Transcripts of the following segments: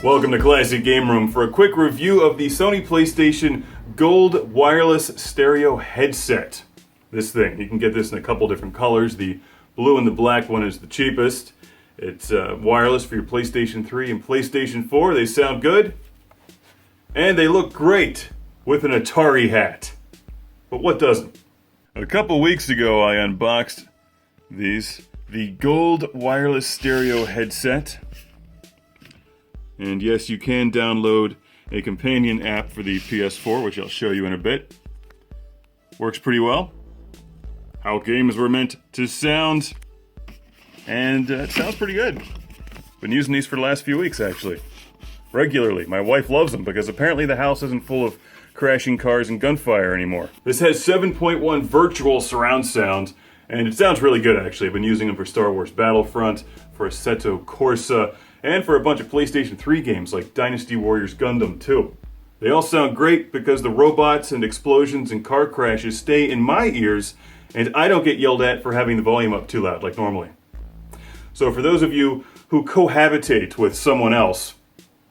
Welcome to Classic Game Room for a quick review of the Sony PlayStation Gold Wireless Stereo Headset. This thing, you can get this in a couple different colors. The blue and the black one is the cheapest. It's wireless for your PlayStation 3 and PlayStation 4. They sound good. And they look great with an Atari hat. But what doesn't? A couple weeks ago I unboxed the Gold Wireless Stereo Headset. And yes, you can download a companion app for the PS4, which I'll show you in a bit. Works pretty well. How games were meant to sound. And it sounds pretty good. Been using these for the last few weeks, actually. Regularly. My wife loves them because apparently the house isn't full of crashing cars and gunfire anymore. This has 7.1 virtual surround sound, and it sounds really good, actually. I've been using them for Star Wars Battlefront, for Assetto Corsa, and for a bunch of PlayStation 3 games like Dynasty Warriors Gundam 2. They all sound great because the robots and explosions and car crashes stay in my ears, and I don't get yelled at for having the volume up too loud like normally. So for those of you who cohabitate with someone else,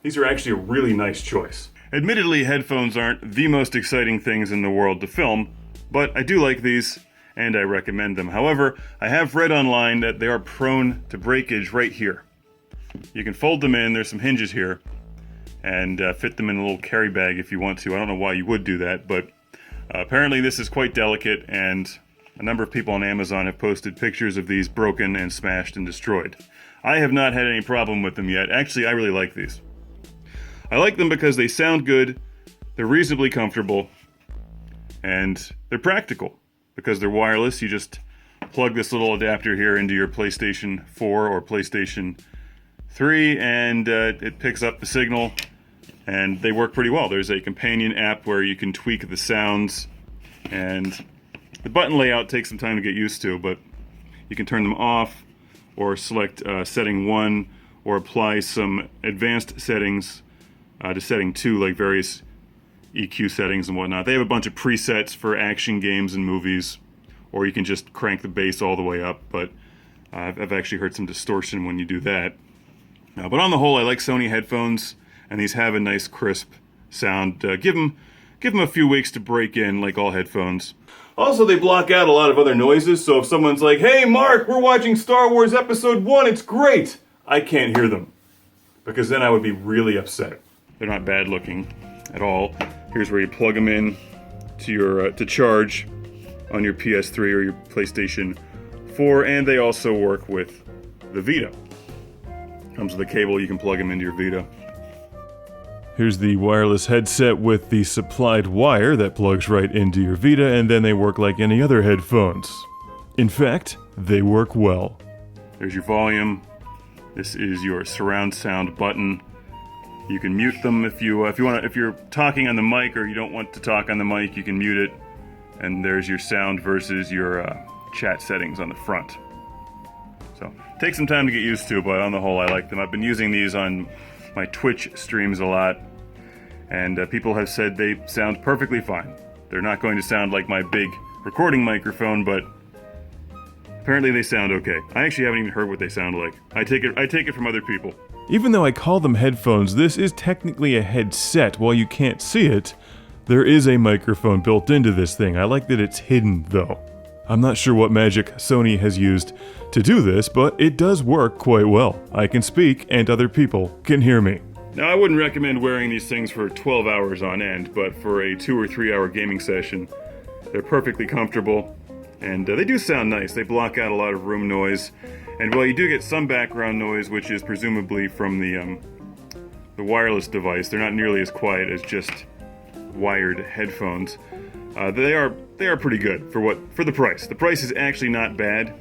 these are actually a really nice choice. Admittedly, headphones aren't the most exciting things in the world to film, but I do like these, and I recommend them. However, I have read online that they are prone to breakage right here. You can fold them in, there's some hinges here, and fit them in a little carry bag if you want to. I don't know why you would do that, but apparently this is quite delicate, and a number of people on Amazon have posted pictures of these broken and smashed and destroyed. I have not had any problem with them yet. Actually, I really like these. I like them because they sound good, they're reasonably comfortable, and they're practical. Because they're wireless, you just plug this little adapter here into your PlayStation 4 or PlayStation 3, and it picks up the signal, and they work pretty well. There's a companion app where you can tweak the sounds, and the button layout takes some time to get used to, but you can turn them off, or select setting 1, or apply some advanced settings to setting 2, like various EQ settings and whatnot. They have a bunch of presets for action games and movies, or you can just crank the bass all the way up, but I've actually heard some distortion when you do that. But on the whole, I like Sony headphones, and these have a nice crisp sound. Give them a few weeks to break in, like all headphones. Also, they block out a lot of other noises, so if someone's like, "Hey Mark, we're watching Star Wars Episode 1, it's great!" I can't hear them, because then I would be really upset. They're not bad looking at all. Here's where you plug them in to your to charge on your PS3 or your PlayStation 4, and they also work with the Vita. Comes with a cable, you can plug them into your Vita. Here's the wireless headset with the supplied wire that plugs right into your Vita, and then they work like any other headphones. In fact, they work well. There's your volume. This is your surround sound button. You can mute them if you're talking on the mic or you don't want to talk on the mic, you can mute it. And there's your sound versus your chat settings on the front. So, take some time to get used to, but on the whole, I like them. I've been using these on my Twitch streams a lot, and people have said they sound perfectly fine. They're not going to sound like my big recording microphone, but apparently they sound okay. I actually haven't even heard what they sound like. I take it from other people. Even though I call them headphones, this is technically a headset. While you can't see it, there is a microphone built into this thing. I like that it's hidden, though. I'm not sure what magic Sony has used to do this, but it does work quite well. I can speak, and other people can hear me. Now, I wouldn't recommend wearing these things for 12 hours on end, but for a 2 or 3 hour gaming session, they're perfectly comfortable, and they do sound nice. They block out a lot of room noise, and while you do get some background noise, which is presumably from the wireless device, they're not nearly as quiet as just wired headphones. They are pretty good for the price. The price is actually not bad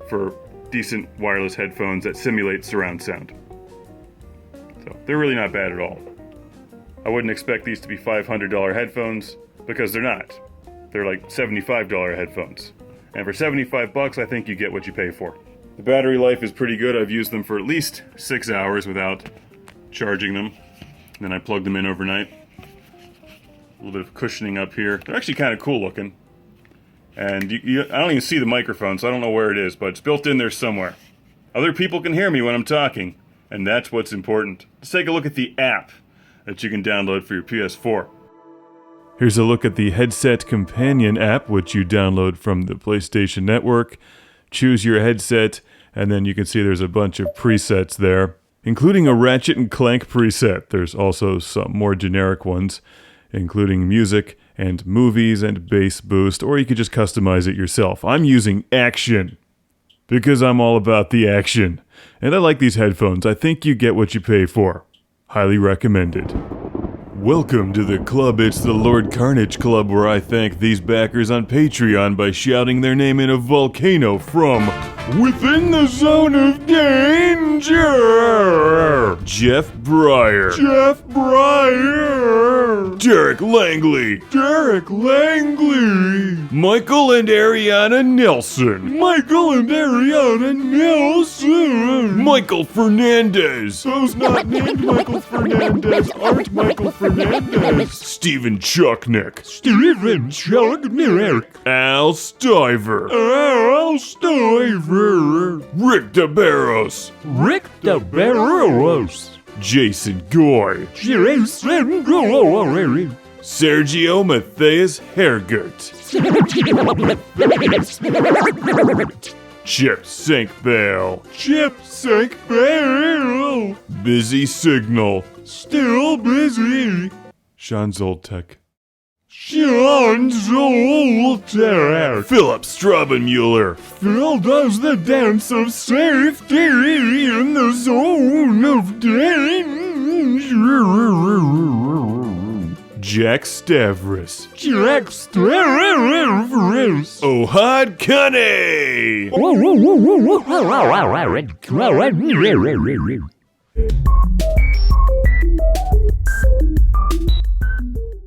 for decent wireless headphones that simulate surround sound. So they're really not bad at all. I wouldn't expect these to be $500 headphones because they're not. They're like $75 headphones. And for $75, I think you get what you pay for. The battery life is pretty good. I've used them for at least 6 hours without charging them. And then I plugged them in overnight. A little bit of cushioning up here. They're actually kind of cool looking. And I don't even see the microphone, so I don't know where it is, but it's built in there somewhere. Other people can hear me when I'm talking, And that's what's important. Let's take a look at the app that you can download for your PS4. Here's a look at the Headset Companion app, which you download from the PlayStation Network. Choose your headset, and then you can see there's a bunch of presets there, including a Ratchet and Clank preset. There's also some more generic ones, including music and movies and bass boost, or you could just customize it yourself. I'm using Action, because I'm all about the action. And I like these headphones. I think you get what you pay for. Highly recommended. Welcome to the club. It's the Lord Carnage Club, where I thank these backers on Patreon by shouting their name in a volcano from within the zone of danger. Jeff Breyer. Jeff Breyer. Derek Langley. Derek Langley. Michael and Ariana Nelson. Michael and Ariana Nelson. Michael Fernandez. Those not named Michael Fernandez aren't Michael Fernandez. Steven Chucknick. Steven Chucknick. Al Stiver. Al Stiver. Rick DeBarros. Rick DeBarros. Jason Goy. Jason Goy. Sergio Matthias Hergert. Chip Sync Bale. Chip Sync Bale. Busy Signal. Still busy. Sean Zoltek. Sean Zoltek. Philip Straubenmuller. Phil does the dance of safety in the zone of danger. Jack Stavris. Jack Stavris. Ohad Kane.